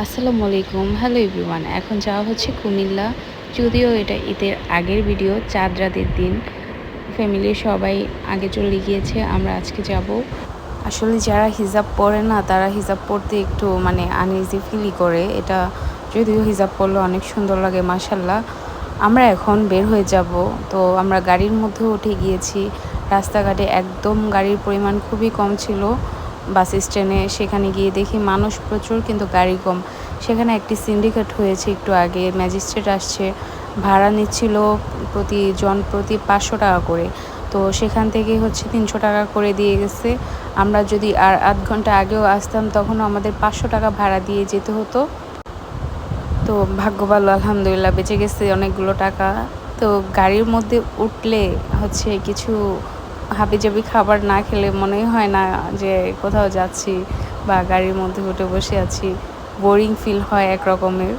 আসসালামু আলাইকুম, hello everyone. এখন যাওয়া হচ্ছে কুমিল্লা। যদিও এটা ঈদের আগের ভিডিও, চাঁদ রাতের দিন ফ্যামিলির সবাই আগে চলে গিয়েছে, আমরা আজকে যাব। আসলে যারা হিজাব পরে না তারা হিজাব পরতে একটু আনইজি ফিলই করে। এটা যদিও হিজাব পরলে অনেক সুন্দর লাগে মাশাল্লাহ। আমরা এখন বের হয়ে যাব। তো আমরা গাড়ির মধ্যে উঠে গিয়েছি। রাস্তাঘাটে একদম গাড়ির পরিমাণ খুবই কম ছিল। বাস স্ট্যান্ডে সেখানে গিয়ে দেখি মানুষ প্রচুর কিন্তু গাড়ি কম। সেখানে একটি সিন্ডিকেট হয়েছে একটু আগে, ম্যাজিস্ট্রেট আসছে, ভাড়া নিচ্ছিল প্রতি 500 টাকা করে। তো সেখান থেকে 300 টাকা করে দিয়ে গেছে। আমরা যদি আর আধ ঘন্টা আগেও আসতাম তখনও আমাদের 500 টাকা ভাড়া দিয়ে যেতে হতো। তো ভাগ্য ভালো, আলহামদুলিল্লাহ বেঁচে গেছে অনেকগুলো টাকা। তো গাড়ির মধ্যে উঠলে কিছু হাবিজাবি খাবার না খেলে মনেই হয় না যে কোথাও যাচ্ছি বা গাড়ির মধ্যে উঠে বসে আছি। বোরিং ফিল হয় এক রকমের।